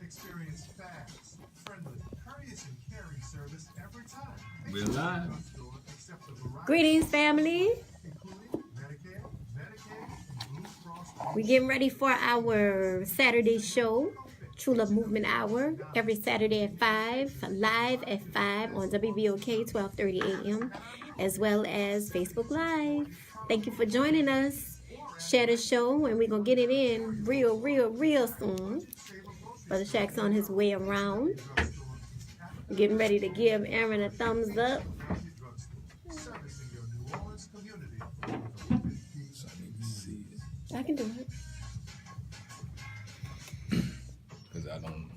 Experience fast, friendly, courteous, and caring service every time. We're live. Greetings, family. We're getting ready for our Saturday show, True Love Movement Hour, every Saturday at 5, live at 5 on WBOK 12:30 a.m., as well as Facebook Live. Thank you for joining us. Share the show, and we're going to get it in real soon. Brother Shaq's on his way around. We're getting ready to give Aaron a thumbs up. I can do it. Because I don't.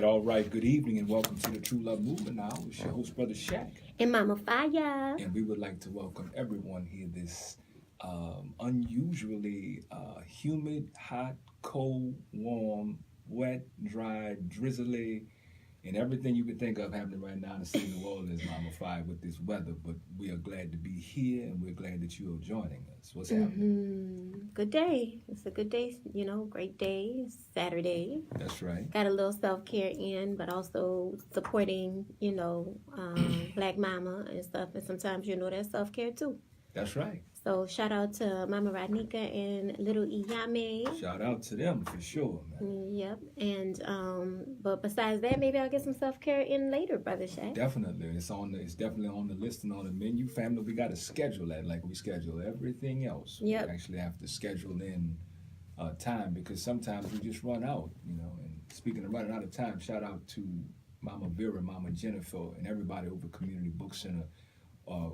All right. Good evening and welcome to the True Love Movement Now. It's your host, Brother Shaq. And Mama Fiyah. And we would like to welcome everyone here this unusually humid, hot, cold, warm, wet, dry, drizzly, and everything you can think of happening right now in the city of New Orleans, Mama Fiyah, with this weather. But we are glad to be here and we're glad that you are joining us. What's happening? Good day. It's a good day, great day. It's Saturday. That's right. Got a little self-care in, but also supporting, Black Mama and stuff. And sometimes, that's self-care too. That's right. So shout out to Mama Radnika and little Iyame. Shout out to them for sure, man. Yep. And but besides that, maybe I'll get some self-care in later, Brother Shaq. Definitely. It's definitely on the list and on the menu. Family, we got to schedule that like we schedule everything else. Yep. We actually have to schedule in time because sometimes we just run out, And speaking of running out of time, shout out to Mama Vera, Mama Jennifer, and everybody over Community Book Center.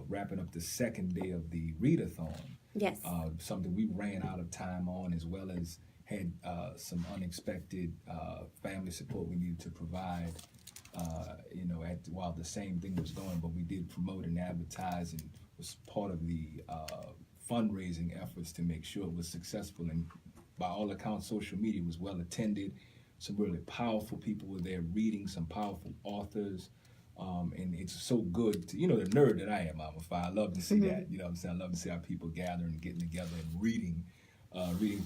Wrapping up the second day of the readathon. Yes. Something we ran out of time on, as well as had some unexpected family support we needed to provide, while the same thing was going, but we did promote and advertise and was part of the fundraising efforts to make sure it was successful. And by all accounts, social media was well attended. Some really powerful people were there reading, some powerful authors. And it's so good to, the nerd that I am, Mama Fiyah. I love to see that, what I'm saying? I love to see how people gather and getting together and reading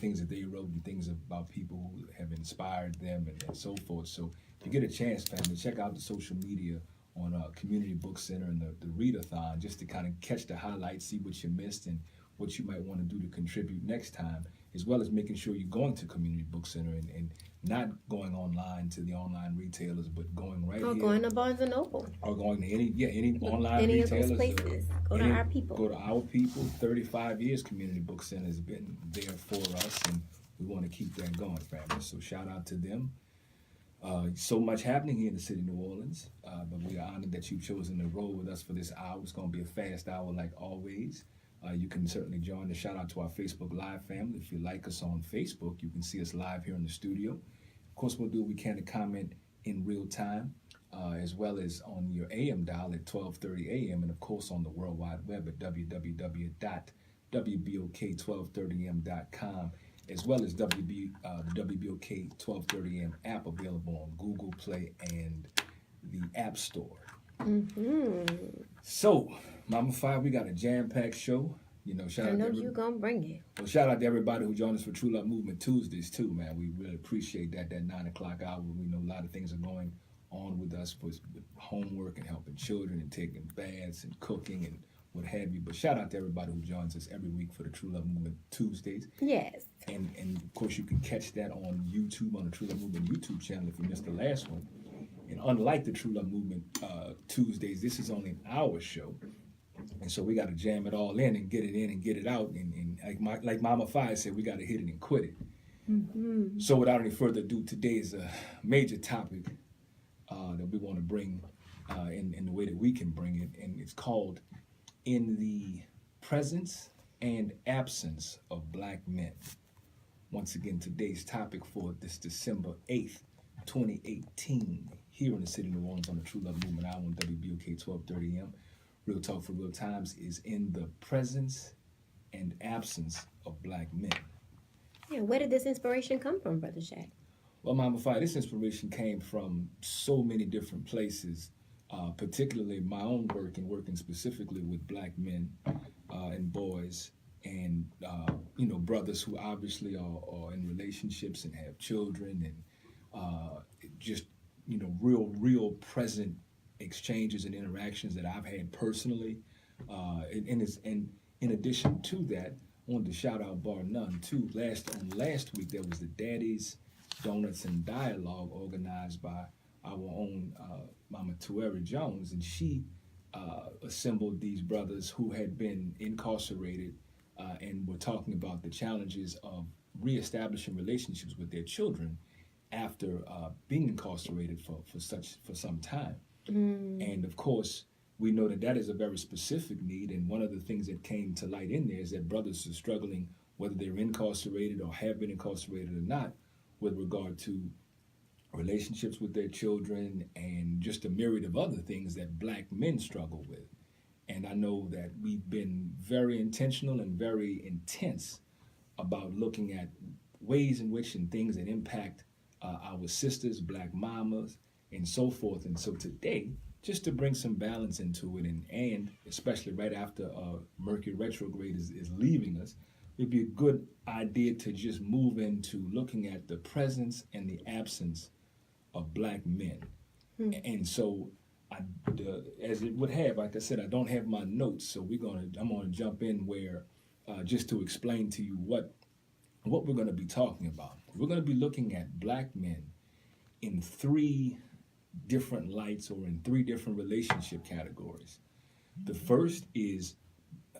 things that they wrote and things about people who have inspired them and so forth. So if you get a chance, family, check out the social media on Community Book Center and the readathon just to kind of catch the highlights, see what you missed and what you might want to do to contribute next time, as well as making sure you're going to Community Book Center and not going online to the online retailers, but going right here. Going to Barnes & Noble. Or going to any online any retailers. Of those places. Go to our people. Go to our people. 35 years Community Book Center has been there for us, and we want to keep that going, family. So shout out to them. So much happening here in the city of New Orleans, but we are honored that you've chosen to roll with us for this hour. It's going to be a fast hour like always. You can certainly join the shout out to our Facebook Live family. If you like us on Facebook, you can see us live here in the studio. Of course, we'll do what we can to comment in real time, as well as on your AM dial at 12:30 a.m. and of course on the World Wide Web at www.wbok1230m.com, as well as the WBOK 1230 AM app available on Google Play and the App Store. So, Mama Fiyah, we got a jam-packed show. Shout out. I know you're going to bring it. Well, shout out to everybody who joined us for True Love Movement Tuesdays, too, man. We really appreciate that 9 o'clock hour. We know a lot of things are going on with us with homework and helping children and taking baths and cooking and what have you. But shout out to everybody who joins us every week for the True Love Movement Tuesdays. Yes. And of course, you can catch that on YouTube, on the True Love Movement YouTube channel if you missed the last one. And unlike the True Love Movement Tuesdays, this is only an hour show. And so we got to jam it all in and get it in and get it out. And like Mama Fiyah said, we got to hit it and quit it. So without any further ado, today is a major topic that we want to bring in the way that we can bring it. And it's called In the Presence and Absence of Black Men. Once again, today's topic for this December 8th, 2018 here in the city of New Orleans on the True Love Movement Hour on WBOK 1230 AM. Real Talk for Real Times is in the presence and absence of black men. Yeah, where did this inspiration come from, Brother Shaq? Well, Mama Fiyah, this inspiration came from so many different places, particularly my own work and working specifically with black men and boys and, brothers who obviously are in relationships and have children and just, real present exchanges and interactions that I've had personally. And in addition to that, I wanted to shout out bar none too. Last week there was the Daddy's Donuts and Dialogue organized by our own Mama Fiyah Jones, and she assembled these brothers who had been incarcerated and were talking about the challenges of reestablishing relationships with their children after being incarcerated for some time. And of course, we know that is a very specific need, and one of the things that came to light in there is that brothers are struggling, whether they're incarcerated or have been incarcerated or not, with regard to relationships with their children and just a myriad of other things that black men struggle with. And I know that we've been very intentional and very intense about looking at ways in which and things that impact our sisters, black mamas, and so forth. And so today, just to bring some balance into it, and especially right after Mercury retrograde is leaving us, it'd be a good idea to just move into looking at the presence and the absence of black men. And so, as it would have, like I said, I don't have my notes, so I'm gonna jump in where just to explain to you what we're gonna be talking about. We're gonna be looking at black men in 3 different lights or in 3 different relationship categories. The first is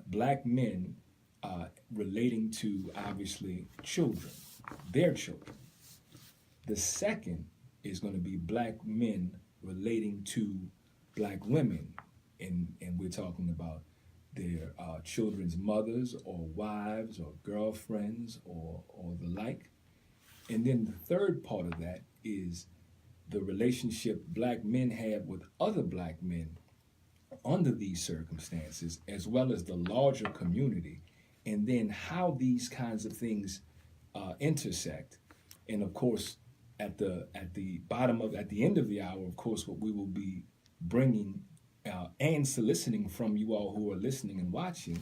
black men relating to, obviously, children, their children. The second is going to be black men relating to black women, and we're talking about their children's mothers or wives or girlfriends or the like. And then the third part of that is the relationship black men have with other black men under these circumstances, as well as the larger community, and then how these kinds of things intersect. And of course, at the end of the hour, of course, what we will be bringing and soliciting from you all who are listening and watching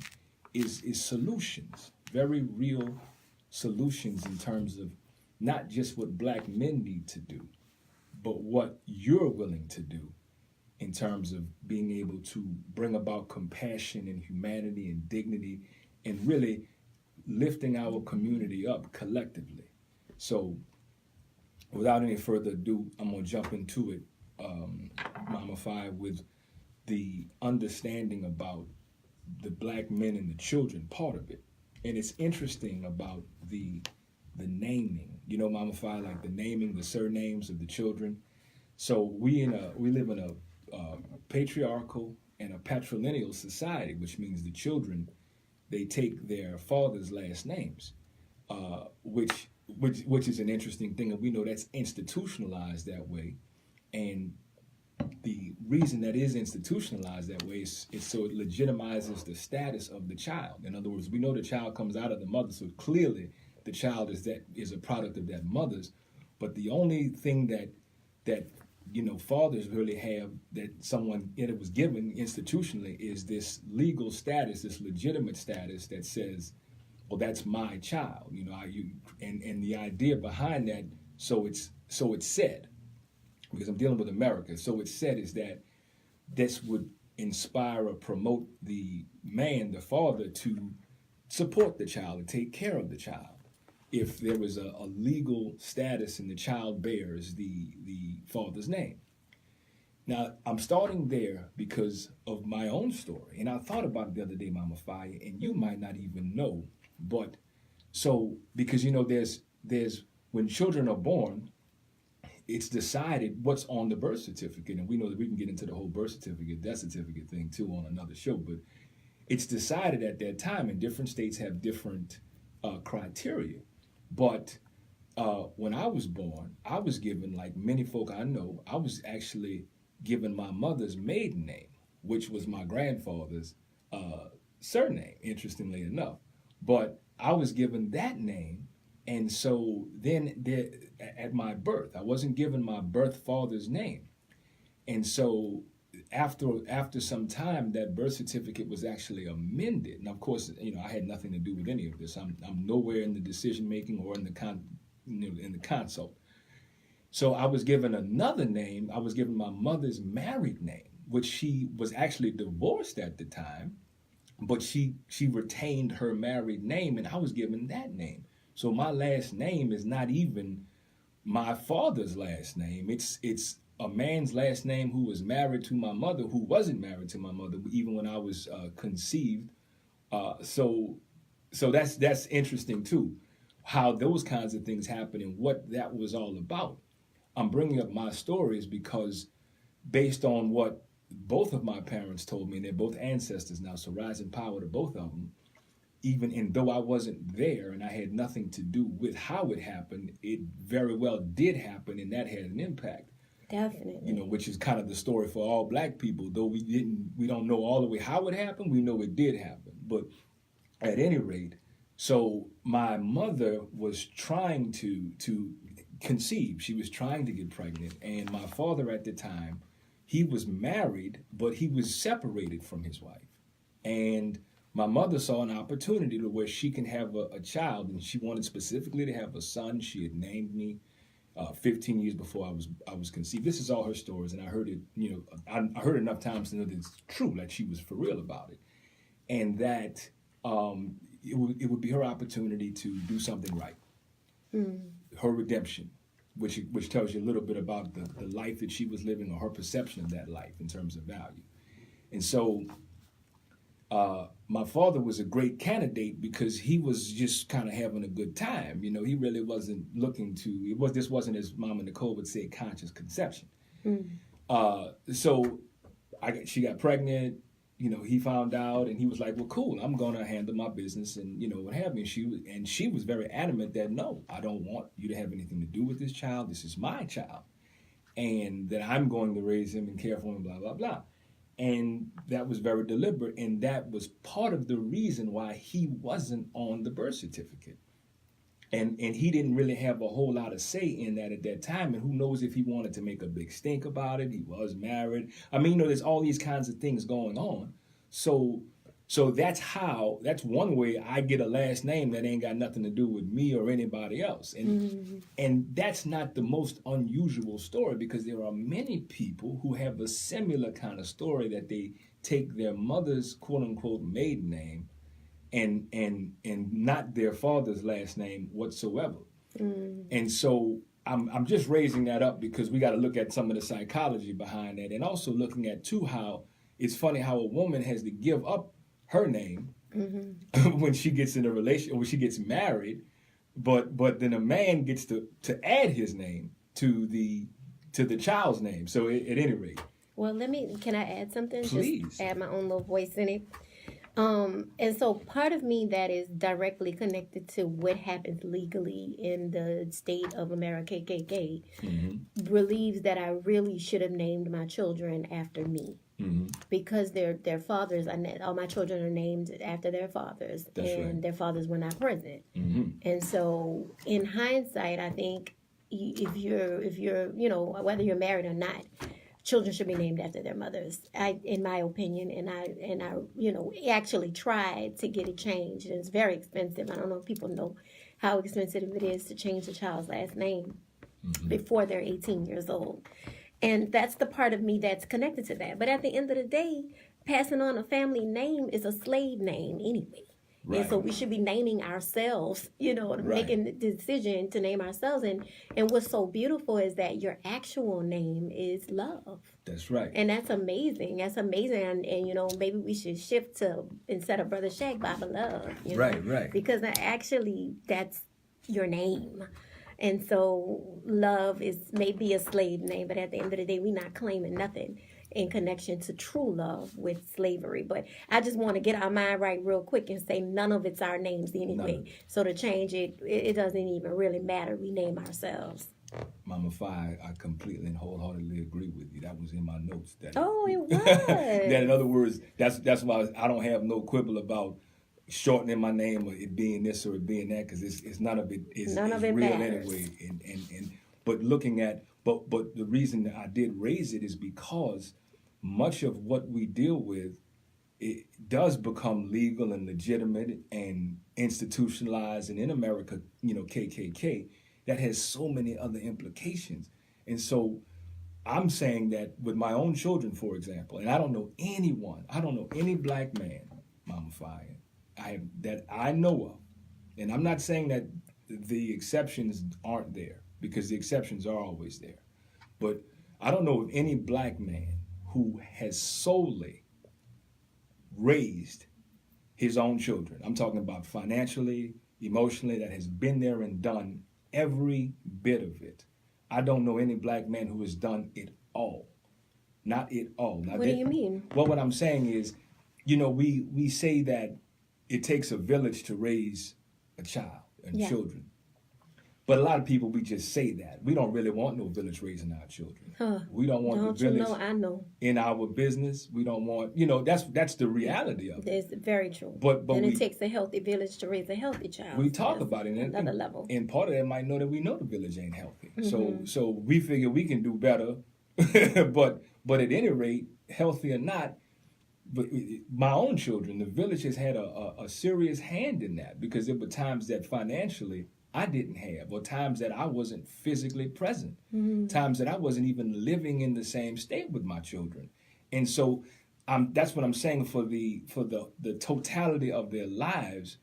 is solutions, very real solutions in terms of not just what black men need to do, but what you're willing to do in terms of being able to bring about compassion and humanity and dignity and really lifting our community up collectively. So without any further ado, I'm going to jump into it, Mama Fiyah, with the understanding about the black men and the children part of it. And it's interesting about the naming, Mama Fiyah, like the naming, the surnames of the children. So we live in a patriarchal and a patrilineal society, which means the children, they take their father's last names, which is an interesting thing, and we know that's institutionalized that way. And the reason that is institutionalized that way is so it legitimizes the status of the child. In other words, we know the child comes out of the mother, so clearly the child is a product of that mother's. But the only thing that fathers really have that someone was given institutionally is this legal status, this legitimate status that says, well, that's my child, and the idea behind that, so it's said, because I'm dealing with America, so it's said is that this would inspire or promote the man, the father, to support the child and take care of the child. If there was a legal status and the child bears the father's name. Now, I'm starting there because of my own story, and I thought about it the other day, Mama Fiyah, and you might not even know, but so, because there's when children are born, it's decided what's on the birth certificate, and we know that we can get into the whole birth certificate, death certificate thing too on another show, but it's decided at that time, and different states have different criteria. But when I was born, I was given, like many folk I know, I was actually given my mother's maiden name, which was my grandfather's surname, interestingly enough. But I was given that name, and so then at my birth, I wasn't given my birth father's name. And so after some time, that birth certificate was actually amended. And of course, I had nothing to do with any of this. I'm nowhere in the decision making or in the consult. So I was given another name. I was given my mother's married name, which she was actually divorced at the time, but she retained her married name, and I was given that name. So my last name is not even my father's last name. It's a man's last name who was married to my mother, who wasn't married to my mother even when I was conceived. So that's interesting too, how those kinds of things happen and what that was all about. I'm bringing up my stories because based on what both of my parents told me, and they're both ancestors now, so rising power to both of them, and though I wasn't there and I had nothing to do with how it happened, it very well did happen, and that had an impact. Definitely. Which is kind of the story for all black people. Though we don't know all the way how it happened, we know it did happen. But at any rate, so my mother was trying to conceive. She was trying to get pregnant, and my father at the time, he was married, but he was separated from his wife. And my mother saw an opportunity to where she can have a child, and she wanted specifically to have a son. She had named me 15 years before I was conceived. This is all her stories, and I heard it. I heard it enough times to know that it's true. Like, she was for real about it, and that it would be her opportunity to do something right, her redemption, which tells you a little bit about the life that she was living, or her perception of that life in terms of value. And so my father was a great candidate because he was just kind of having a good time. He really wasn't looking to, this wasn't, as Mama Nicole would say, conscious conception. So she got pregnant, he found out, and he was like, well, cool, I'm going to handle my business and, what have you. And she was very adamant that, no, I don't want you to have anything to do with this child. This is my child. And that I'm going to raise him and care for him, blah, blah, blah. And that was very deliberate, and that was part of the reason why he wasn't on the birth certificate. And he didn't really have a whole lot of say in that at that time, and who knows if he wanted to make a big stink about it. He was married. I mean, there's all these kinds of things going on. So that's one way I get a last name that ain't got nothing to do with me or anybody else. And that's not the most unusual story, because there are many people who have a similar kind of story, that they take their mother's quote unquote maiden name and not their father's last name whatsoever. And so I'm just raising that up because we got to look at some of the psychology behind that, and also looking at too how it's funny how a woman has to give up her name when she gets in a relationship, when she gets married, but then a man gets to add his name to the child's name. So at any rate. Well, can I add something? Please. Just add my own little voice in it. And so part of me that is directly connected to what happens legally in the state of America, KKK, believes that I really should have named my children after me. Because their fathers, all my children are named after their fathers. That's and right. Their fathers were not present. And so in hindsight, I think if you're whether you're married or not, children should be named after their mothers, in my opinion. And I actually tried to get it changed, and it's very expensive. I don't know if people know how expensive it is to change a child's last name before they're 18 years old. And that's the part of me that's connected to that. But at the end of the day, passing on a family name is a slave name anyway. Right. And so we should be naming ourselves, making the decision to name ourselves. And what's so beautiful is that your actual name is love. That's right. And that's amazing. That's amazing. And maybe we should shift to, instead of Brother Shaq, Baba Love. Right. Because actually, that's your name. And so love may be a slave name, but at the end of the day, we're not claiming nothing in connection to true love with slavery. But I just want to get our mind right real quick and say none of it's our names anyway. So to change it doesn't even really matter. We name ourselves. Mama Fiyah, I completely and wholeheartedly agree with you. That was in my notes. That it was. That, in other words, that's why I don't have no quibble about shortening my name or it being this or it being that, because it's none of it is real matters. Anyway. And but looking at but the reason that I did raise it is because much of what we deal with, it does become legal and legitimate and institutionalized, and in America, KKK, that has so many other implications. And so I'm saying that with my own children, for example, and I don't know any black man, Mama Fiyah, that I know of, and I'm not saying that the exceptions aren't there, because the exceptions are always there, but I don't know of any black man who has solely raised his own children. I'm talking about financially, emotionally, that has been there and done every bit of it. I don't know any black man who has done it all. Not it all. Now, what do you mean? Well, what I'm saying is, we say that it takes a village to raise a child and children. But a lot of people, we just say that. We don't really want no village raising our children. We don't want the village I know. in our business. We don't want, that's the reality of it. It's very true. But it takes a healthy village to raise a healthy child. We talk about it. Another level. And part of that might know that we know the village ain't healthy. Mm-hmm. So we figure we can do better. but at any rate, healthy or not, but my own children, the village has had a serious hand in that, because there were times that financially I didn't have, or times that I wasn't physically present, times that I wasn't even living in the same state with my children. And so that's what I'm saying for the totality of their lives,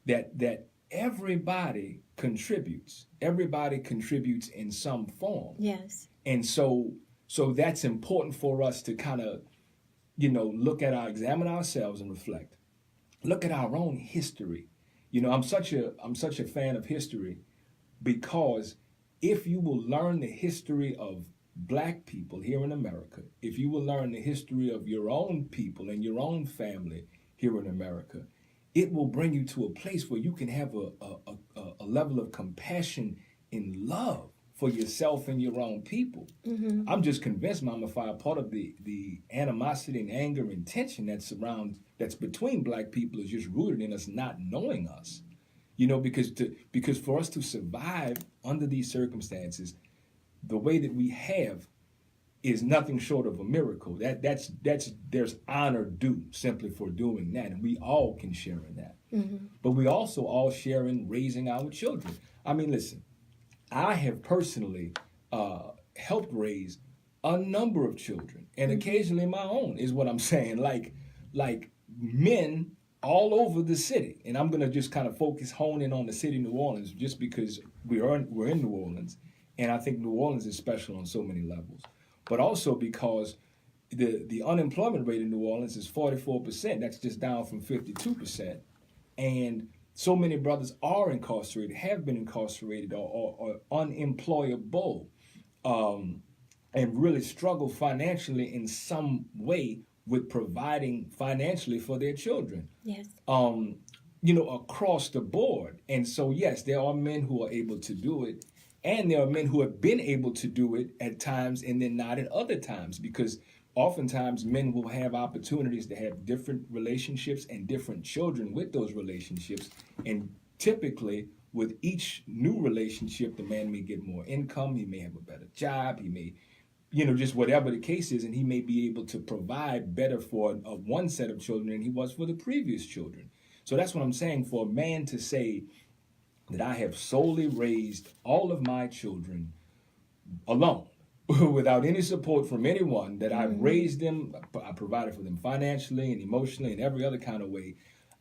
that everybody contributes. Everybody contributes in some form. Yes. And so that's important for us to kind of, examine ourselves and reflect. Look at our own history. I'm such a fan of history, because if you will learn the history of black people here in America, if you will learn the history of your own people and your own family here in America, it will bring you to a place where you can have a level of compassion and love for yourself and your own people. Mm-hmm. I'm just convinced, Mama Fiyah, part of the animosity and anger and tension that's between black people is just rooted in us not knowing us. Because for us to survive under these circumstances, the way that we have is nothing short of a miracle. There's honor due simply for doing that, and we all can share in that. Mm-hmm. But we also all share in raising our children. I mean, listen, I have personally helped raise a number of children, and occasionally my own, is what I'm saying. Like men all over the city, and I'm gonna just kind of hone in on the city of New Orleans, just because we're in New Orleans, and I think New Orleans is special on so many levels. But also because the unemployment rate in New Orleans is 44%. That's just down from 52%, and so many brothers are incarcerated, have been incarcerated, or unemployable, and really struggle financially in some way with providing financially for their children. Yes. Across the board. And so, yes, there are men who are able to do it, and there are men who have been able to do it at times and then not at other times, because oftentimes men will have opportunities to have different relationships and different children with those relationships. And typically with each new relationship, the man may get more income, he may have a better job, he may, just whatever the case is, and he may be able to provide better for one set of children than he was for the previous children. So that's what I'm saying. For a man to say that I have solely raised all of my children alone, without any support from anyone, that I've raised them, I provided for them financially and emotionally and every other kind of way,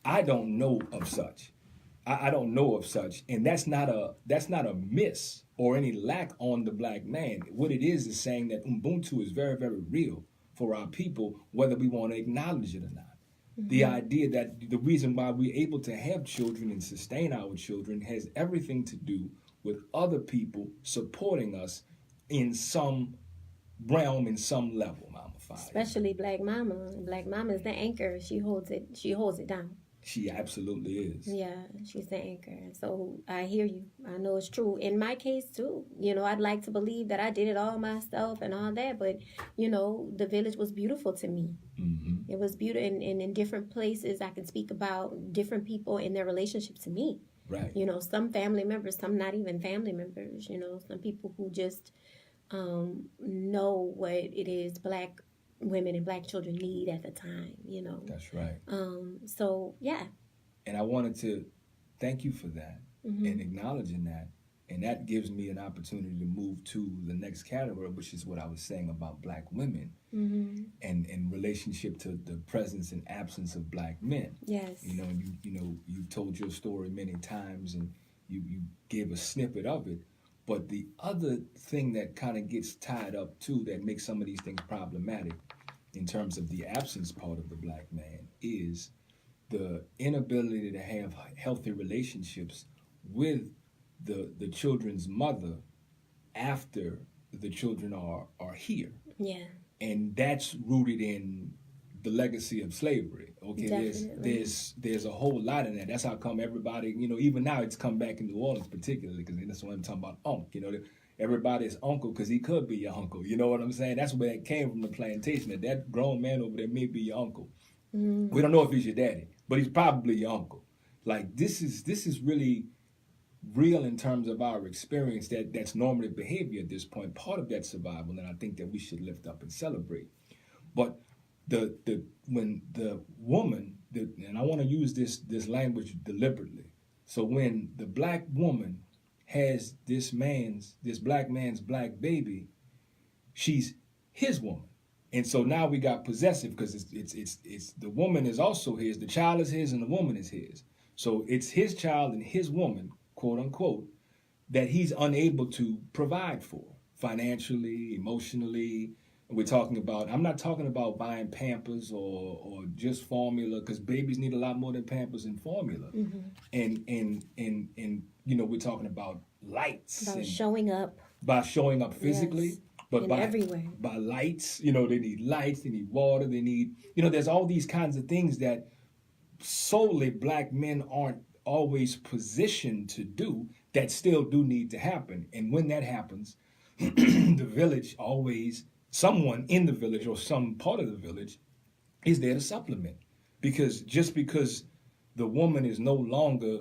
I don't know of such. I don't know of such, and that's not a miss or any lack on the black man. What it is saying that Ubuntu is very, very real for our people, whether we want to acknowledge it or not. Mm-hmm. The idea that the reason why we're able to have children and sustain our children has everything to do with other people supporting us in some realm, in some level, Mama Fiyah. Especially Black Mama. Black Mama is the anchor. She holds it down. She absolutely is. Yeah, she's the anchor. So I hear you. I know it's true. In my case too, I'd like to believe that I did it all myself and all that, but the village was beautiful to me. Mm-hmm. It was beautiful, and in different places I can speak about different people and their relationship to me. Right. Some family members, some not even family members. Some people who just know what it is Black women and Black children need at the time. That's right. So yeah. And I wanted to thank you for that and acknowledging that. And that gives me an opportunity to move to the next category, which is what I was saying about Black women and in relationship to the presence and absence of Black men. Yes. You told your story many times and you gave a snippet of it. But the other thing that kind of gets tied up too, that makes some of these things problematic in terms of the absence part of the Black man, is the inability to have healthy relationships with the children's mother after the children are here. Yeah. And that's rooted in the legacy of slavery. Okay, Definitely. there's a whole lot in that. That's how come everybody, even now it's come back in New Orleans particularly, because that's what I'm talking about, everybody's uncle, because he could be your uncle. You know what I'm saying? That's where it came from, the plantation. That grown man over there may be your uncle. We don't know if he's your daddy, but he's probably your uncle. Like, this is really real in terms of our experience. That's normative behavior at this point, part of that survival, and I think that we should lift up and celebrate. But when the woman, and I want to use this language deliberately. So when the Black woman has this Black man's Black baby, she's his woman. And so now we got possessive, because it's the woman is also his, the child is his, and the woman is his. So it's his child and his woman, quote unquote, that he's unable to provide for financially, emotionally. We're talking about, I'm not talking about buying Pampers or just formula, because babies need a lot more than Pampers and formula. And we're talking about lights. About showing up. By showing up physically. Yes. But everywhere. By lights, they need lights, they need water, they need, there's all these kinds of things that solely Black men aren't always positioned to do, that still do need to happen. And when that happens, the village always, someone in the village or some part of the village is there to supplement. Because just because the woman is no longer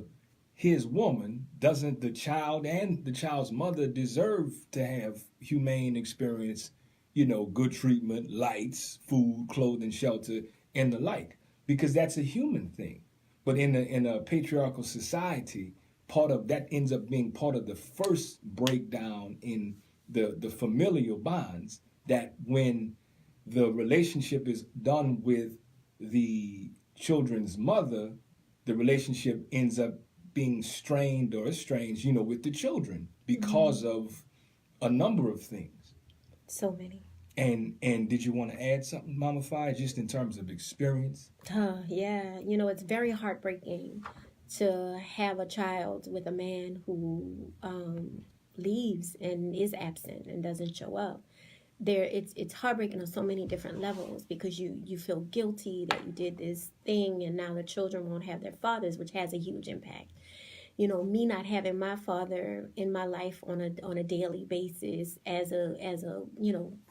his woman, doesn't the child and the child's mother deserve to have humane experience, good treatment, lights, food, clothing, shelter, and the like? Because that's a human thing. But in a patriarchal society, part of that ends up being part of the first breakdown in the familial bonds, that when the relationship is done with the children's mother, the relationship ends up being strained or estranged, with the children because of a number of things. So many. And did you want to add something, Mama Fiyah, just in terms of experience? Yeah. It's very heartbreaking to have a child with a man who leaves and is absent and doesn't show up. It's heartbreaking on so many different levels, because you feel guilty that you did this thing, and now the children won't have their fathers, which has a huge impact. Me not having my father in my life on a daily basis as a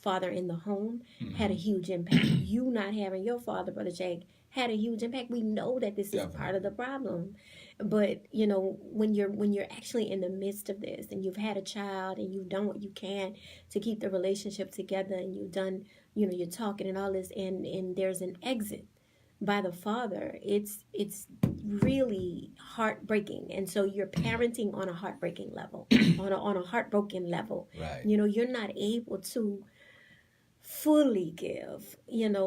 father in the home had a huge impact. You not having your father, Brother Jake, had a huge impact. We know that this is part of the problem. But, when you're actually in the midst of this, and you've had a child, and you've done what you can to keep the relationship together, and you've done, you're talking and all this, and there's an exit by the father, it's really heartbreaking. And so you're parenting on a heartbreaking level, on a heartbroken level. Right. You're not able to fully give,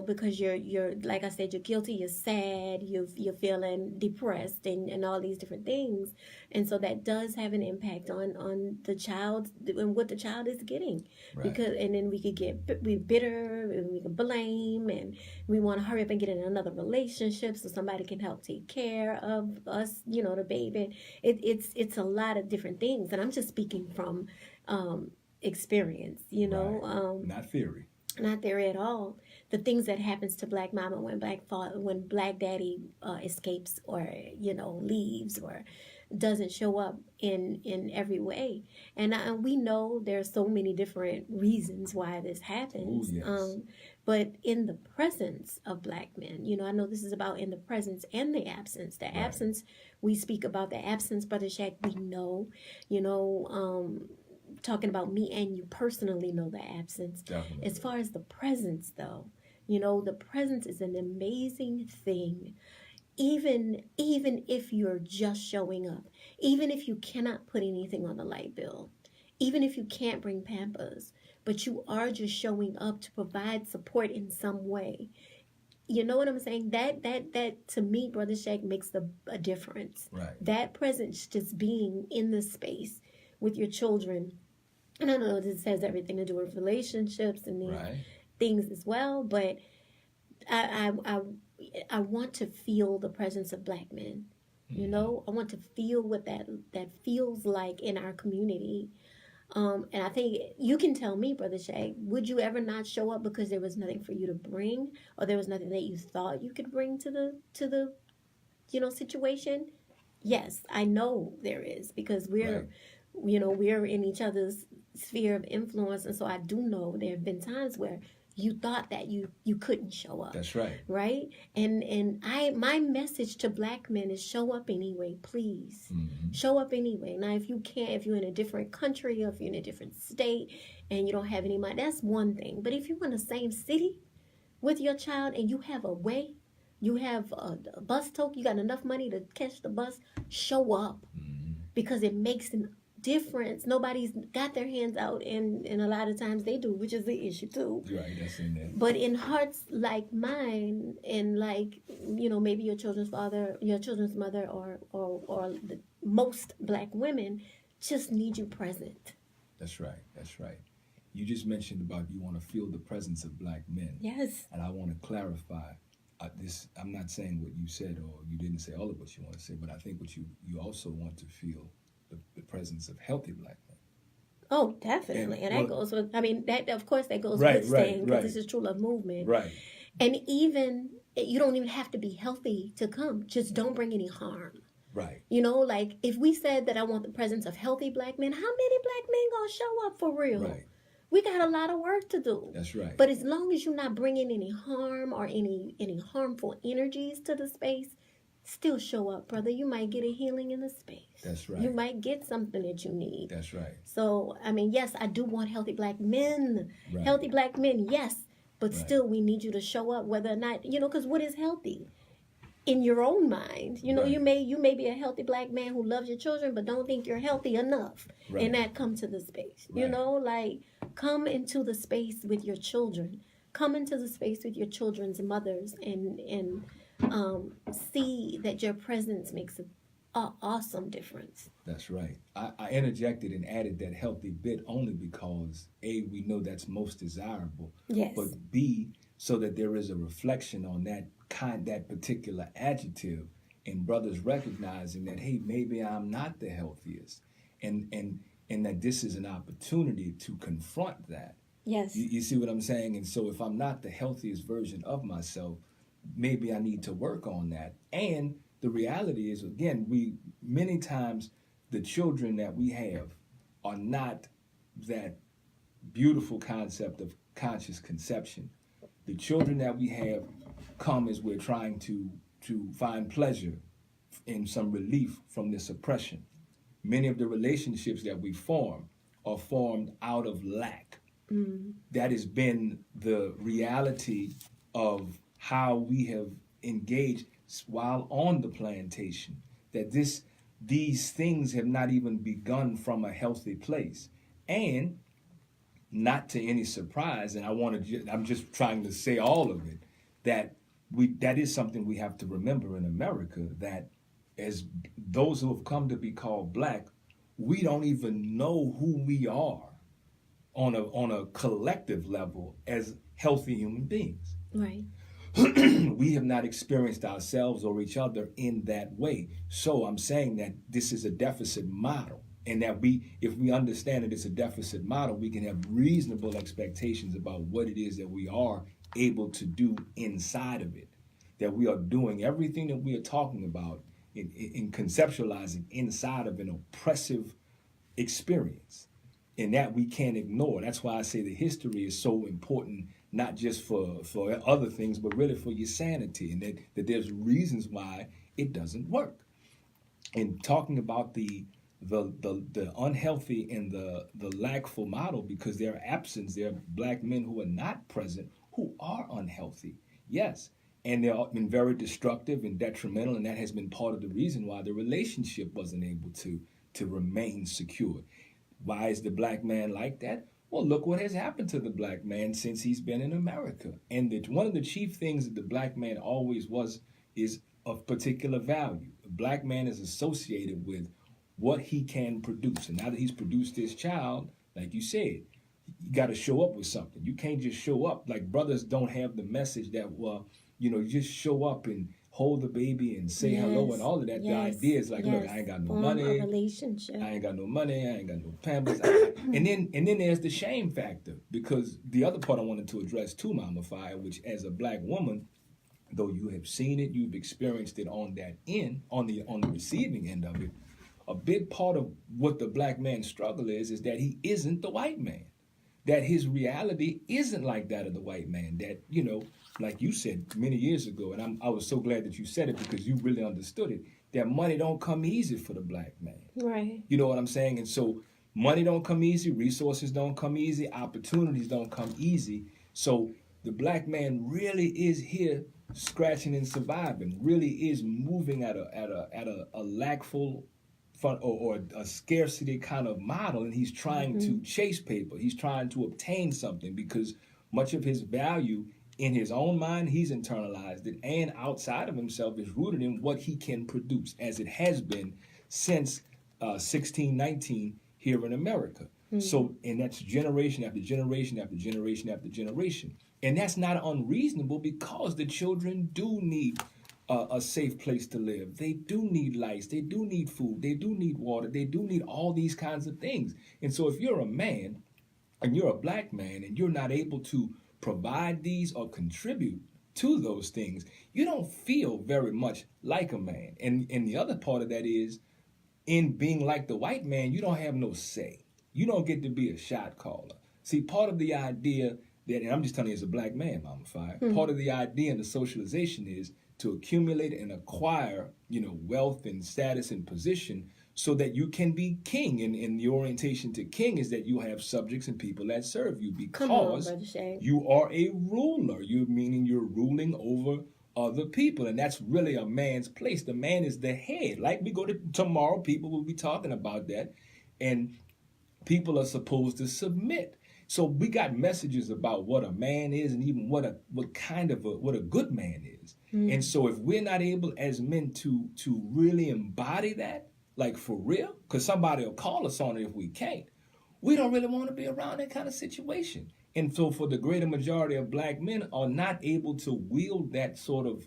because you're like I said, you're guilty, you're sad, you're feeling depressed, and all these different things, and so that does have an impact on the child and what the child is getting, Right. and then we bitter, and we can blame, and we want to hurry up and get in another relationship so somebody can help take care of us, the baby. It's a lot of different things, and I'm just speaking from experience, Right. Not theory. not there at all. The things that happens to black mama when black daddy escapes, or leaves, or doesn't show up in every way, and we know there's so many different reasons why this happens. Ooh, yes. But in the presence of black men, I know this is about in the presence and the absence. The absence, we speak about the absence, Brother Shaq. We know, talking about me and you personally know the absence. Definitely. As far as the presence, though, the presence is an amazing thing. Even if you're just showing up, even if you cannot put anything on the light bill, even if you can't bring Pampers, but you are just showing up to provide support in some way. You know what I'm saying? That to me, Brother Shaq, makes a difference. Right. That presence, just being in the space with your children. And I know this has everything to do with relationships and these things as well, but I want to feel the presence of black men. I want to feel what that feels like in our community. And I think you can tell me, Brother Shay, would you ever not show up because there was nothing for you to bring, or there was nothing that you thought you could bring to the situation? Yes, I know there is, because we're in each other's sphere of influence, and so I do know there have been times where you thought that you couldn't show up. That's right. Right? And my message to black men is show up anyway, please. Mm-hmm. Show up anyway. Now, if you can't, if you're in a different country, or if you're in a different state and you don't have any money, that's one thing. But if you're in the same city with your child and you have a way, you have a bus token, you got enough money to catch the bus, show up. Mm-hmm. Because it makes a difference. Nobody's got their hands out, and a lot of times they do, which is the issue too. Right, that's in there. But in hearts like mine, and like maybe your children's father, your children's mother, or the most black women just need you present. That's right. That's right. You just mentioned about you want to feel the presence of black men. Yes. And I want to clarify this. I'm not saying what you said, or you didn't say all of what you want to say, but I think what you also want to feel the presence of healthy black men. Oh, definitely. And that goes with, that of course that goes with staying, because this is True Love Movement. Right. And even, you don't even have to be healthy to come. Just don't bring any harm. Right. Like if we said that I want the presence of healthy black men, how many black men gonna show up for real? Right. We got a lot of work to do. That's right. But as long as you're not bringing any harm or any harmful energies to the space, still show up, brother. You might get a healing in the space. That's right. You might get something that you need. That's right. So, yes, I do want healthy black men. Right. Healthy black men, yes. But still, we need you to show up, whether or not, because what is healthy? In your own mind. You may be a healthy black man who loves your children, but don't think you're healthy enough. Right. And that come to the space. Right. Come into the space with your children. Come into the space with your children's mothers, and see that your presence makes an awesome difference. That's right. I interjected and added that healthy bit only because A, we know that's most desirable. Yes. But B, so that there is a reflection on that particular adjective, and brothers recognizing that, hey, maybe I'm not the healthiest, and that this is an opportunity to confront that. Yes. You see what I'm saying? And so if I'm not the healthiest version of myself, maybe I need to work on that. And the reality is, again, many times the children that we have are not that beautiful concept of conscious conception. The children that we have come as we're trying to find pleasure and some relief from this oppression. Many of the relationships that we form are formed out of lack. Mm. That has been the reality of how we have engaged while on the plantation, that these things have not even begun from a healthy place. And not to any surprise, and I'm just trying to say all of it, that is something we have to remember in America, that as those who have come to be called black, we don't even know who we are on a collective level as healthy human beings. Right. We have not experienced ourselves or each other in that way. So I'm saying that this is a deficit model, and that if we understand that it's a deficit model, we can have reasonable expectations about what it is that we are able to do inside of it, that we are doing everything that we are talking about in conceptualizing inside of an oppressive experience, and that we can't ignore. That's why I say the history is so important, not just for other things, but really for your sanity, and that there's reasons why it doesn't work. And talking about the unhealthy and the lackful model, because there are black men who are not present who are unhealthy, yes, and they've been very destructive and detrimental, and that has been part of the reason why the relationship wasn't able to remain secure. Why is the black man like that? Well, look what has happened to the black man since he's been in America. And one of the chief things that the black man always was is of particular value. The black man is associated with what he can produce. And now that he's produced this child, like you said, you got to show up with something. You can't just show up. Like, brothers don't have the message that, well, you just show up and hold the baby and say hello and all of that. Yes, the idea is like, look, I ain't got no money. A relationship. I ain't got no money. I ain't got no pampers. and then there's the shame factor, because the other part I wanted to address too, Mama Fiyah, which as a black woman, though you have seen it, you've experienced it on that end, on the receiving end of it. A big part of what the black man's struggle is that he isn't the white man. That his reality isn't like that of the white man. That, like you said many years ago, and I was so glad that you said it, because you really understood it, that money don't come easy for the black man. Right. You know what I'm saying? And so money don't come easy, resources don't come easy, opportunities don't come easy. So the black man really is here scratching and surviving, really is moving at a lackful or a scarcity kind of model, and he's trying to chase paper. He's trying to obtain something, because much of his value in his own mind, he's internalized it, and outside of himself is rooted in what he can produce, as it has been since 1619 here in America. So, and that's generation after generation after generation after generation. And that's not unreasonable, because the children do need a safe place to live. They do need lights. They do need food. They do need water. They do need all these kinds of things. And so if you're a man and you're a black man and you're not able to provide these or contribute to those things, you don't feel very much like a man. And the other part of that is, in being like the white man, you don't have no say. You don't get to be a shot caller. See, part of the idea that, and I'm just telling you as a black man, Mama Fiyah, part of the idea and the socialization is to accumulate and acquire, wealth and status and position, so that you can be king. And the orientation to king is that you have subjects and people that serve you, because you are a ruler. Meaning you're ruling over other people, and that's really a man's place. The man is the head. Like we go to tomorrow, people will be talking about that, and people are supposed to submit. So we got messages about what a man is, and even what a good man is. And so if we're not able as men to really embody that, like for real, because somebody will call us on it if we can't, we don't really want to be around that kind of situation. And so for the greater majority of black men are not able to wield that sort of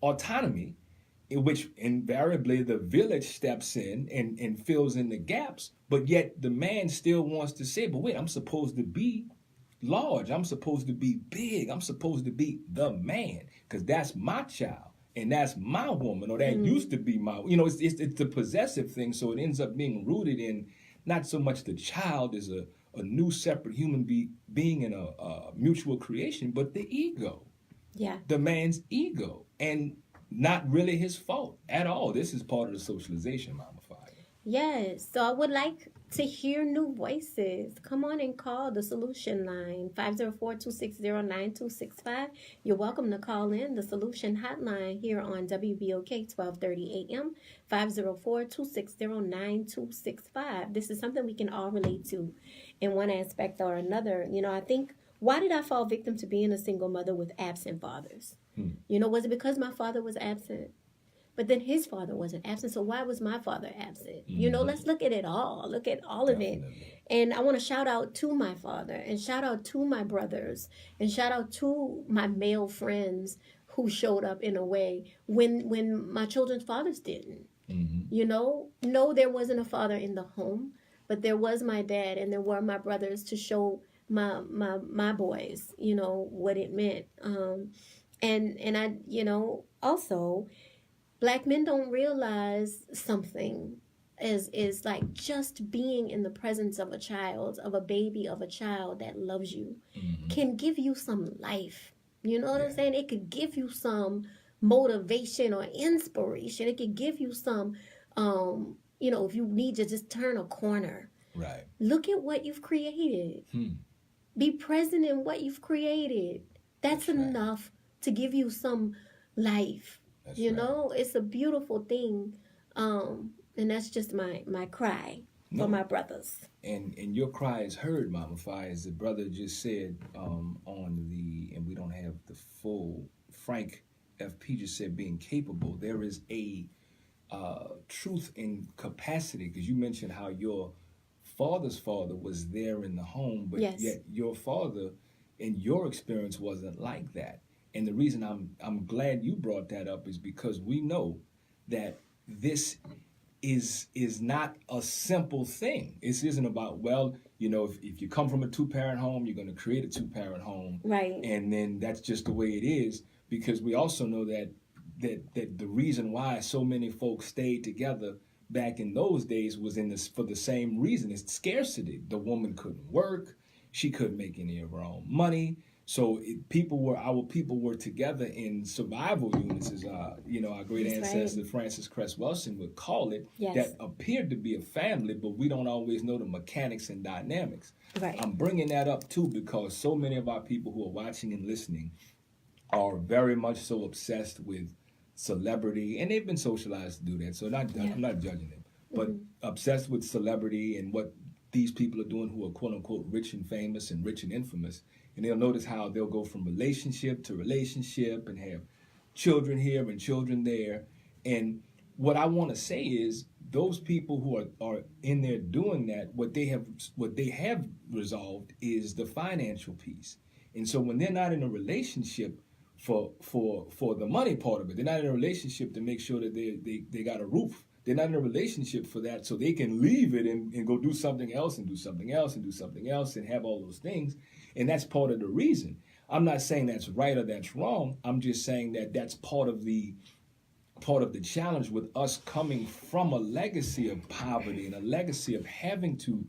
autonomy, in which invariably the village steps in and fills in the gaps, but yet the man still wants to say, but wait, I'm supposed to be large, I'm supposed to be big, I'm supposed to be the man, because that's my child, and that's my woman, or that used to be my, it's the possessive thing, so it ends up being rooted in not so much the child as a new separate human being in a mutual creation, but the ego. Yeah. The man's ego. And not really his fault at all. This is part of the socialization, Mama Fiyah. Yes. So I would like to hear new voices. Come on and call the Solution Line, 504-260-9265. You're welcome to call in the Solution Hotline here on WBOK 1230 AM, 504-260-9265. This is something we can all relate to. in one aspect or another. You know, I think, why did I fall victim to being a single mother with absent fathers? You know, was it because my father was absent? But then his father wasn't absent, so why was my father absent? You know, let's look at it all. Look at all of it. And I want to shout out to my father, and shout out to my brothers, and shout out to my male friends who showed up in a way when my children's fathers didn't. You know, no, there wasn't a father in the home, but there was my dad, and there were my brothers to show my boys, you know, what it meant. And I, you know, also, Black men don't realize something is like just being in the presence of a child, of a baby, of a child that loves you, can give you some life. You know what I'm saying? It could give you some motivation or inspiration. It could give you some, you know, if you need to just turn a corner. Right. Look at what you've created. Be present in what you've created. That's enough to give you some life. You know, it's a beautiful thing. And that's just my cry for my brothers. And your cry is heard, Mama Fiyah, as the brother just said on and we don't have the full, Frank FP just said being capable. There is a truth in capacity, because you mentioned how your father's father was there in the home, but yet your father, in your experience, wasn't like that. And the reason I'm glad you brought that up is because we know that this is not a simple thing. This isn't about, well, you know, if you come from a two-parent home, you're going to create a two-parent home. Right. And then that's just the way it is, because we also know that the reason why so many folks stayed together back in those days was for the same reason. It's scarcity. The woman couldn't work. She couldn't make any of her own money. So our people were together in survival units, as you know, our great ancestor Francis Cress Welsing would call it. That appeared to be a family, but we don't always know the mechanics and dynamics. Right. I'm bringing that up too because so many of our people who are watching and listening are very much so obsessed with celebrity, and they've been socialized to do that. So I'm not judging them, but obsessed with celebrity and what these people are doing who are quote unquote rich and famous and rich and infamous. And they'll notice how they'll go from relationship to relationship and have children here and children there. And what I want to say is those people who are in there doing that, what they have resolved is the financial piece. And so when they're not in a relationship for the money part of it, they're not in a relationship to make sure that they got a roof. They're not in a relationship for that, so they can leave it and go do something else and do something else and do something else and have all those things. And that's part of the reason. I'm not saying that's right or that's wrong. I'm just saying that that's part of the challenge with us coming from a legacy of poverty and a legacy of having to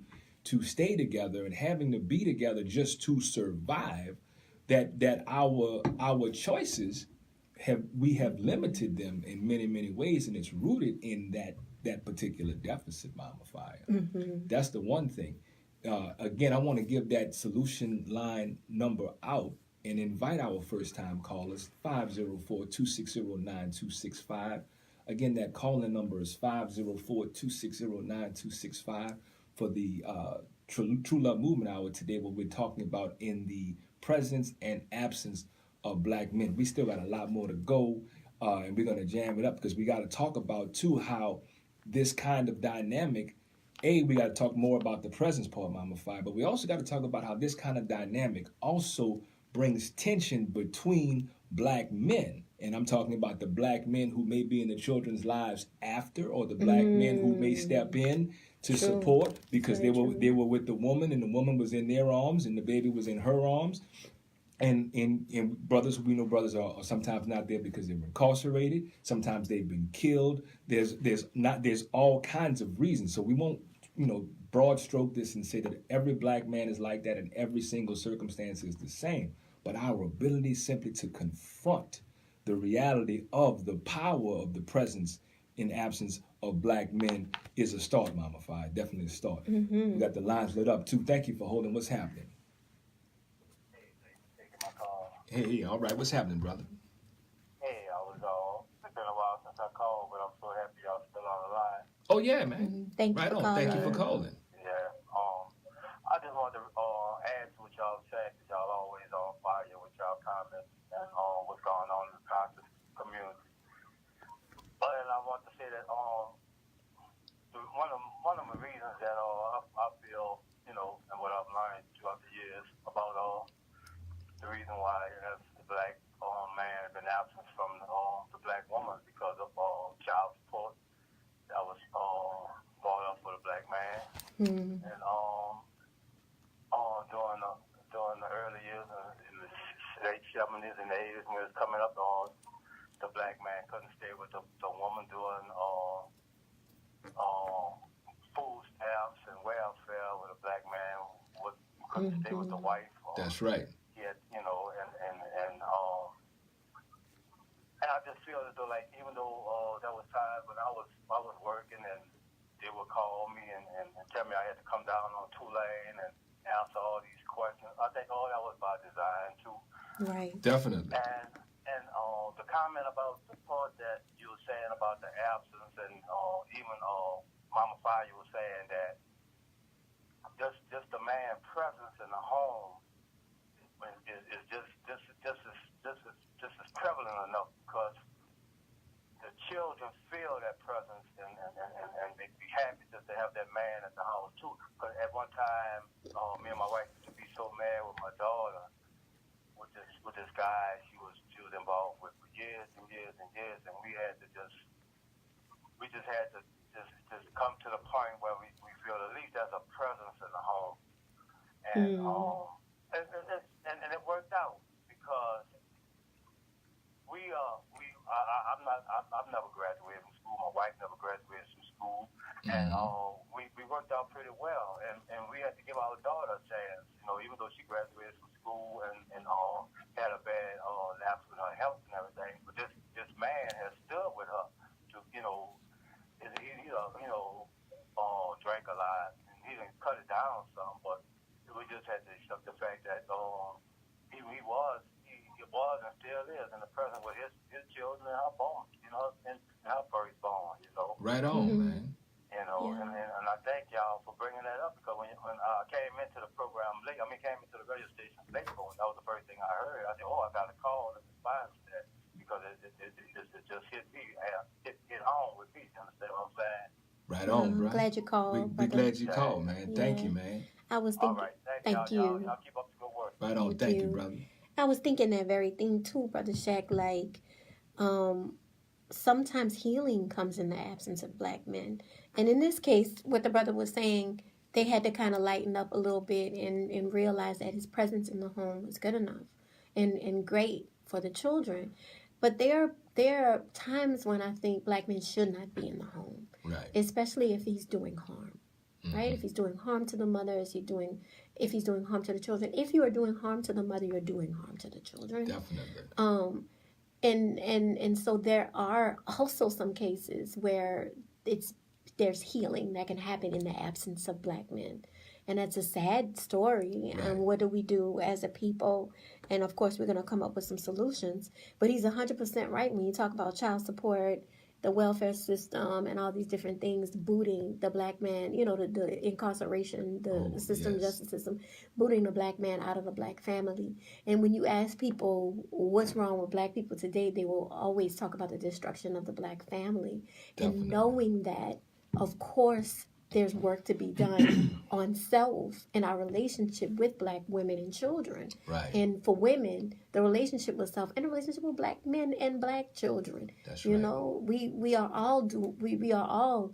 stay together and having to be together just to survive. That our choices have limited them in many ways, and it's rooted in that particular deficit, Mama Fiyah. That's the one thing. Again, I want to give that solution line number out and invite our first-time callers, 504-260-9265. Again, that calling number is 504-260-9265 for the True Love Movement Hour today, what we're talking about in the presence and absence of Black men. We still got a lot more to go, and we're going to jam it up because we got to talk about, too, how this kind of dynamic, we got to talk more about the presence part, Mama Fiyah, but we also got to talk about how this kind of dynamic also brings tension between Black men. And I'm talking about the Black men who may be in the children's lives after, or the Black men who may step in to support because they were with the woman and the woman was in their arms and the baby was in her arms. And brothers, we know brothers are sometimes not there because they were incarcerated. Sometimes they've been killed. There's all kinds of reasons. So we won't, broad stroke this and say that every Black man is like that and every single circumstance is the same. But our ability simply to confront the reality of the power of the presence in absence of Black men is a start, Mama Fiyah. Definitely a start. We got the lines lit up too. Thank you for holding. What's happening? Hey, all right. What's happening, brother? Hey, it's been a while since I called, but I'm so happy y'all still on the line. Oh, yeah, man. Thank you for calling. Thank you for calling. Yeah, I just want as the black man been absent from the black woman because of child support that was brought up for the black man. Mm-hmm. And during the early years in the late 70s and 80s when it was coming up, the black man couldn't stay with the woman doing food stamps and welfare, where the black man couldn't stay with the wife. That's right. He had, and I just feel as though, like, even though there was times when I was working and they would call me and tell me I had to come down on Tulane and answer all these questions. I think all that was by design too. Right. Definitely. And the comment about the part that you were saying about the absence, and even Mama Fiyah was saying that just the man presence in the home is just as prevalent enough, because the children feel that presence and they be happy just to have that man at the house too. Because at one time, me and my wife used to be so mad with my daughter, with this guy she was involved with for years and years and years, and we had to just come to the point where we feel at least there's a presence in the home, and it worked out, because I've never graduated from school. My wife never graduated from school, and we worked out pretty well, and we had to give our daughter a chance, even though she graduated from school and had a bad lapse with her health and everything. But this man has stood with her to, he drank a lot, and he didn't cut it down some, but we just had to accept the fact that he was and still is in the present with his children and her born, and her firstborn, Right on, man. And I thank y'all for bringing that up, because when I came into the program late, came into the radio station late, that was the first thing I heard. I said, I got a call and respond to that, because it just hit me, hit home with me. You understand what I'm saying? Right on, bro. Glad you called. We're glad you called, man. Yeah. Thank you, man. I was All thinking. right, Thank you. Y'all keep up the good work. Right on. Thank you, brother. I was thinking that very thing too, Brother Shaq. Like, sometimes healing comes in the absence of black men, and in this case, what the brother was saying, they had to kind of lighten up a little bit and realize that his presence in the home was good enough and great for the children. But there are times when I think black men should not be in the home, right? Especially if he's doing harm, right? If he's doing harm to the mother, if he's doing harm to the children. If you are doing harm to the mother, you're doing harm to the children. Definitely. And so there are also some cases where there's healing that can happen in the absence of black men. And that's a sad story. Right. And what do we do as a people? And of course, we're going to come up with some solutions. But he's 100% right when you talk about child support, the welfare system, and all these different things, booting the black man, the incarceration, the system, yes. Justice system, booting the black man out of the black family. And when you ask people what's wrong with black people today, they will always talk about the destruction of the black family. Definitely. And knowing that, of course, there's work to be done on self and our relationship with black women and children. Right. And for women, the relationship with self and the relationship with black men and black children. That's right. We are all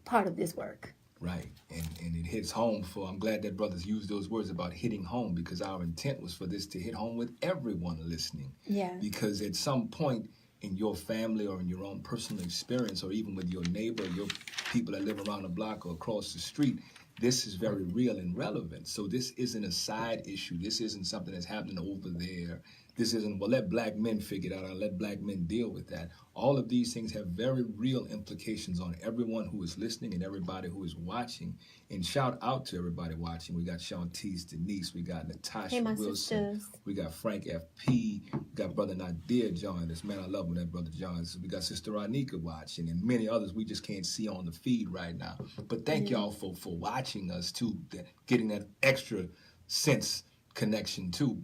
part of this work. Right. And it hits home I'm glad that brothers used those words about hitting home, because our intent was for this to hit home with everyone listening. Yeah. Because at some point in your family or in your own personal experience, or even with your neighbor, your people that live around the block or across the street, this is very real and relevant. So this isn't a side issue. This isn't something that's happening over there. This isn't, let black men figure it out, or let black men deal with that. All of these things have very real implications on everyone who is listening and everybody who is watching. And shout out to everybody watching. We got Shantice, Denise, we got Natasha Wilson, sisters. We got Frank FP, we got Brother Nadir joining us. Man, I love when that brother joins us. We got Sister Anika watching, and many others we just can't see on the feed right now. But thank y'all for watching us too, getting that extra sense connection too.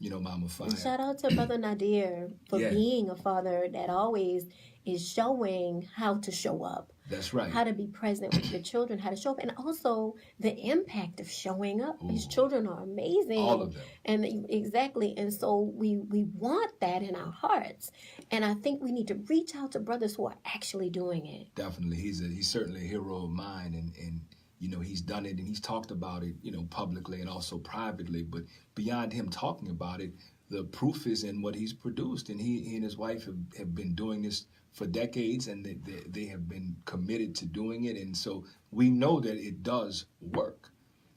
Mama Fiyah. And shout out to Brother Nadir for being a father that always is showing how to show up. That's right. How to be present with your children, how to show up, and also the impact of showing up. His children are amazing. All of them. And exactly. And so we want that in our hearts. And I think we need to reach out to brothers who are actually doing it. Definitely. He's certainly a hero of mine, and you know, he's done it and he's talked about it, you know, publicly and also privately. But beyond him talking about it, the proof is in what he's produced. And he and his wife have been doing this for decades, and they have been committed to doing it. And so we know that it does work.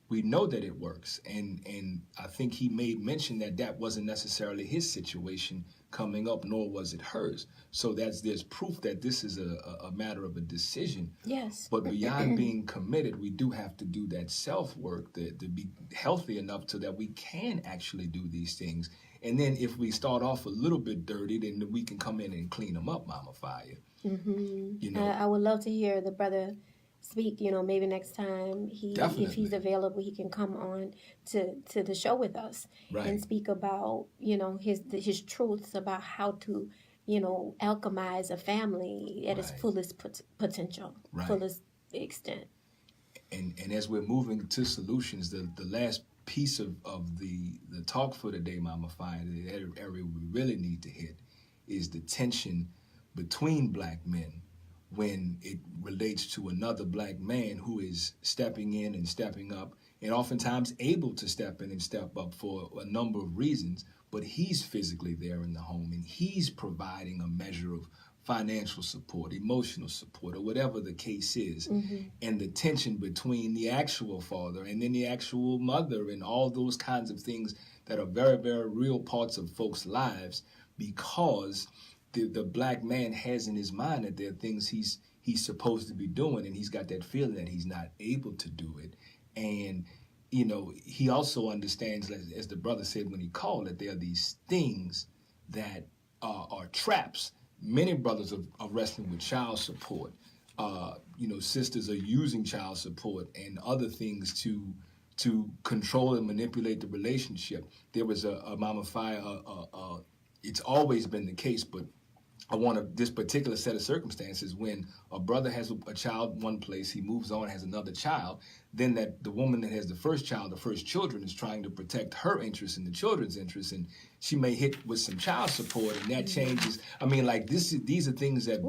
We know that it works. And I think he made mention that wasn't necessarily his situation coming up, nor was it hers. So there's proof that this is a matter of a decision. Yes. But beyond being committed, we do have to do that self-work to be healthy enough so that we can actually do these things. And then if we start off a little bit dirty, then we can come in and clean them up, Mama Fiyah. Mm-hmm. You know, I would love to hear the brother speak. You know, maybe next time if he's available, he can come on to the show with us, right, and speak about, you know, his truths about how to, you know, alchemize a family at its fullest potential, fullest extent. And as we're moving to solutions, the last piece of the talk for today, Mama Fiyah, the area we really need to hit is the tension between black men when it relates to another black man who is stepping in and stepping up, and oftentimes able to step in and step up for a number of reasons, but he's physically there in the home and he's providing a measure of financial support, emotional support, or whatever the case is. And the tension between the actual father and then the actual mother and all those kinds of things that are very, very real parts of folks' lives, because the black man has in his mind that there are things he's supposed to be doing, and he's got that feeling that he's not able to do it. And, you know, he also understands, as the brother said when he called, that there are these things that are traps. Many brothers are wrestling with child support. You know, sisters are using child support and other things to control and manipulate the relationship. There was a Mama Fiyah, it's always been the case, but I want this particular set of circumstances when a brother has a child one place, he moves on, has another child, then that the woman that has the first child, the first children, is trying to protect her interests and the children's interests, and she may hit with some child support, and that changes. I mean, like these are things that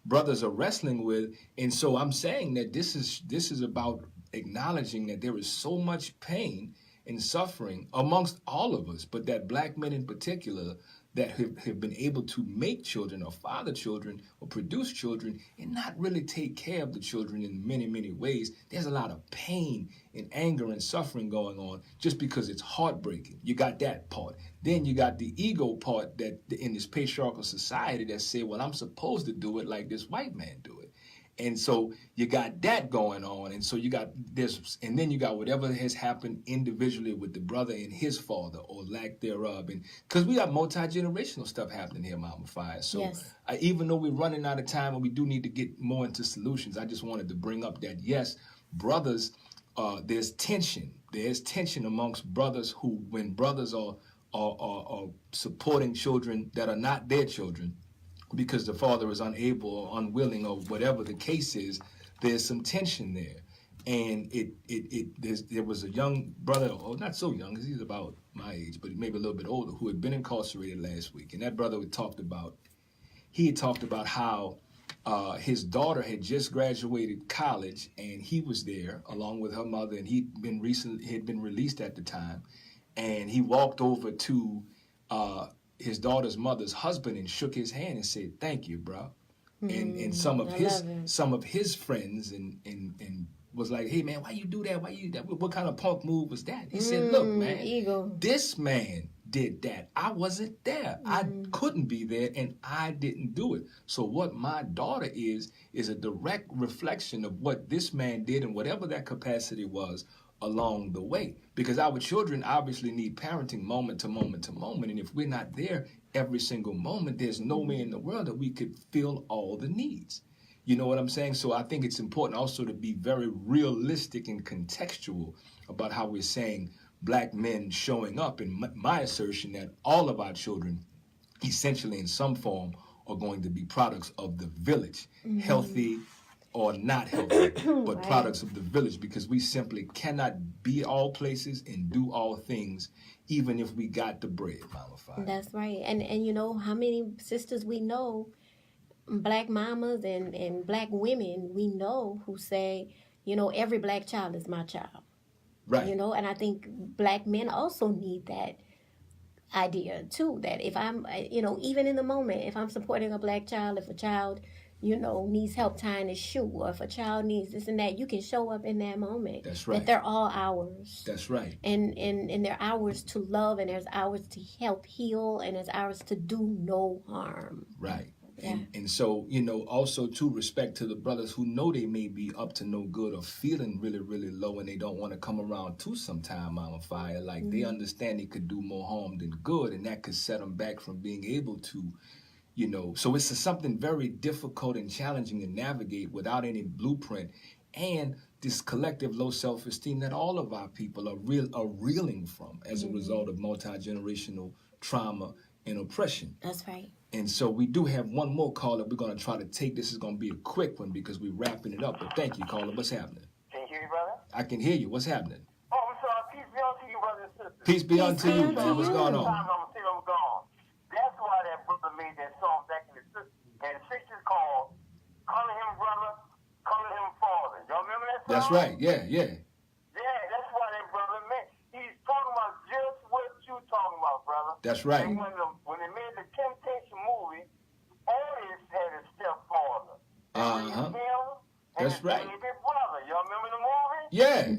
brothers are wrestling with, and so I'm saying that this is about acknowledging that there is so much pain and suffering amongst all of us, but that black men in particular that have been able to make children or father children or produce children and not really take care of the children in many, many ways. There's a lot of pain and anger and suffering going on just because it's heartbreaking. You got that part. Then you got the ego part that in this patriarchal society that say, well, I'm supposed to do it like this white man do it. And so you got that going on. And so you got this, and then you got whatever has happened individually with the brother and his father or lack thereof. And because we got multi-generational stuff happening here, Mama Fiyah. So even though we're running out of time and we do need to get more into solutions, I just wanted to bring up that, yes, brothers, there's tension. There's tension amongst brothers who, when brothers are supporting children that are not their children, because the father is unable or unwilling or whatever the case is, there's some tension there. And there was a young brother, or not so young, because he's about my age, but maybe a little bit older, who had been incarcerated last week. And that brother had talked about how his daughter had just graduated college, and he was there along with her mother, and he'd been released at the time. And he walked over to his daughter's mother's husband and shook his hand and said, "Thank you, bro." And some of his friends and was like, "Hey man, why you do that? Why you that? What kind of punk move was that?" He said, "Look, man, ego. This man did that. I wasn't there. I couldn't be there, and I didn't do it. So what my daughter is a direct reflection of what this man did and whatever that capacity was along the way, because our children obviously need parenting moment to moment to moment, and if we're not there every single moment, there's no way in the world that we could fill all the needs. You know what I'm saying? So I think it's important also to be very realistic and contextual about how we're saying black men showing up, and my assertion that all of our children essentially in some form are going to be products of the village, healthy, or not healthy, but Right. products of the village, because we simply cannot be all places and do all things, even if we got the bread, Mama Fiyah. That's right. And you know how many sisters we know, black mamas and black women we know who say, you know, every black child is my child. Right. You know, and I think black men also need that idea too, that if I'm, you know, even in the moment, if I'm supporting a black child, if a child, you know, needs help tying his shoe, or if a child needs this and that, you can show up in that moment. That's right. That they're all ours. That's right. And they're ours to love, and there's ours to help heal, and there's ours to do no harm. Right. Yeah. And so, you know, also to respect to the brothers who know they may be up to no good or feeling really, really low, and they don't want to come around too sometime, Mama Fiyah. Like, they understand they could do more harm than good, and that could set them back from being able to, you know. So it's something very difficult and challenging to navigate without any blueprint, and this collective low self-esteem that all of our people are reeling from as a result of multi-generational trauma and oppression. That's right. And so we do have one more caller we're going to try to take. This is going to be a quick one because we're wrapping it up. But thank you, caller. What's happening? Can you hear me, brother? I can hear you. What's happening? Oh, I'm sorry. Peace be unto you, brothers and sisters. Peace be unto be you, unto man. What's you. going I'm on? gonna say I'm gone. That's why that brother made that song back in the 60s called "Calling Him Brother, Calling Him Father." Y'all remember that song? That's right. Yeah, yeah. Yeah, that's why that brother made. He's talking about just what you talking about, brother. That's right. And when they made the Temptation movie, Otis had a stepfather. Uh-huh. Him and That's his right. baby brother. Y'all remember the movie? Yeah.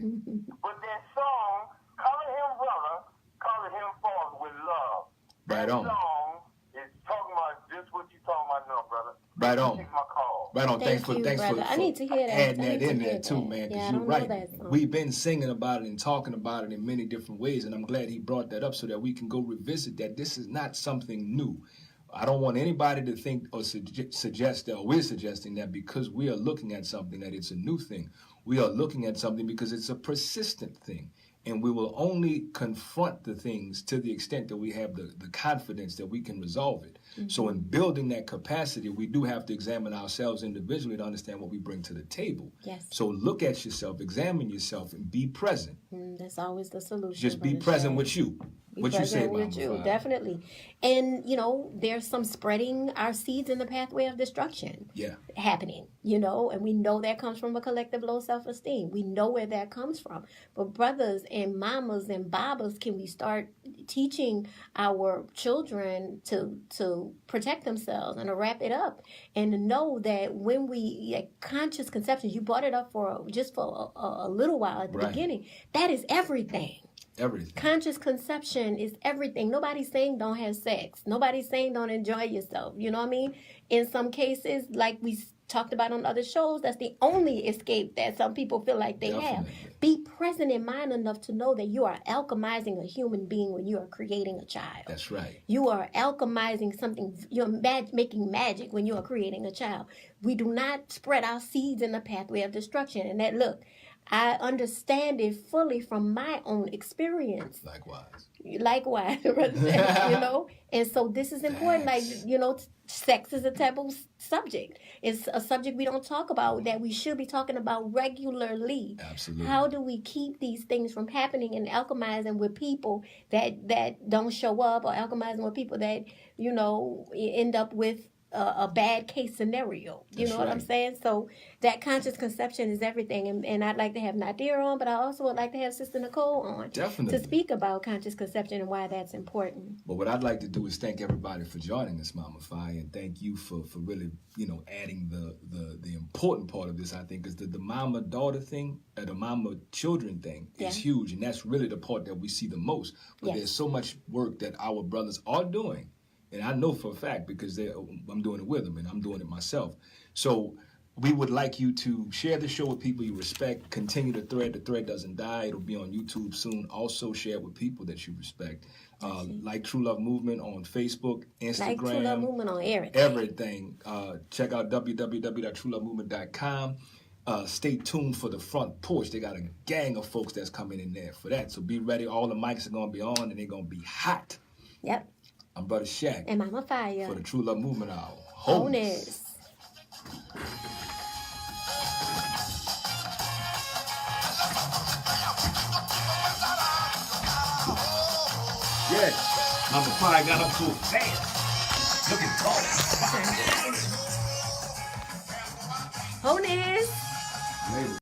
But that song, calling him brother, calling him father with love. Right That on. song is talking about just what you talking about now, brother. Right on. Take my call. Right on. Thank Thanks you, for brother. I need to hear that. adding I that need to in hear there too, that. man. Yeah, Because I you're don't know right. that song. We've been singing about it and talking about it in many different ways, and I'm glad he brought that up so that we can go revisit that. This is not something new. I don't want anybody to think or suggest that, or we're suggesting that because we are looking at something that it's a new thing. We are looking at something because it's a persistent thing. And we will only confront the things to the extent that we have the confidence that we can resolve it. So in building that capacity, we do have to examine ourselves individually to understand what we bring to the table. Yes. So look at yourself, examine yourself, and be present. That's always the solution. Just be Brother present Shaq. with you. Be What you say, present Mama with you, Fiyah? definitely. And you know, there's some spreading our seeds in the pathway of destruction Yeah. happening, you know, and we know that comes from a collective low self-esteem. We know where that comes from. But brothers and mamas and babas, can we start teaching our children to protect themselves and to wrap it up, and to know that when we conscious conception, you brought it up for a little while at the Right. beginning, that is everything. Everything. Conscious conception is everything. Nobody's saying don't have sex. Nobody's saying don't enjoy yourself. You know what I mean? In some cases, like we talked about on other shows, that's the only escape that some people feel like they have. Definitely. Be present in mind enough to know that you are alchemizing a human being when you are creating a child. That's right. You are alchemizing something. You're making magic when you are creating a child. We do not spread our seeds in the pathway of destruction. And that, look, I understand it fully from my own experience. Likewise, you know. And so this is important. Like, you know, sex is a taboo subject. It's a subject we don't talk about that we should be talking about regularly. Absolutely. How do we keep these things from happening and alchemizing with people that don't show up, or alchemizing with people that, you know, end up with a bad case scenario. You That's know what right. I'm saying? So that conscious conception is everything. And I'd like to have Nadir on, but I also would like to have Sister Nicole on. Definitely. To speak about conscious conception and why that's important. But what I'd like to do is thank everybody for joining us, Mama Fiyah, and thank you for really, you know, adding the important part of this, I think, is the mama-daughter thing, the mama-children thing is huge, and that's really the part that we see the most. But there's so much work that our brothers are doing, and I know for a fact because I'm doing it with them, and I'm doing it myself. So we would like you to share the show with people you respect. Continue the thread. The thread doesn't die. It'll be on YouTube soon. Also share it with people that you respect. Like True Love Movement on Facebook, Instagram. Like True Love Movement on everything. Everything. Check out www.truelovemovement.com. Stay tuned for the front porch. They got a gang of folks that's coming in there for that. So be ready. All the mics are going to be on, and they're going to be hot. Yep. I'm Brother Shaq. And Mama Fiyah. For the True Love Movement Hour. Wholeness. Yes. Mama Fiyah got up to it fast. Look at that. Honest. Later.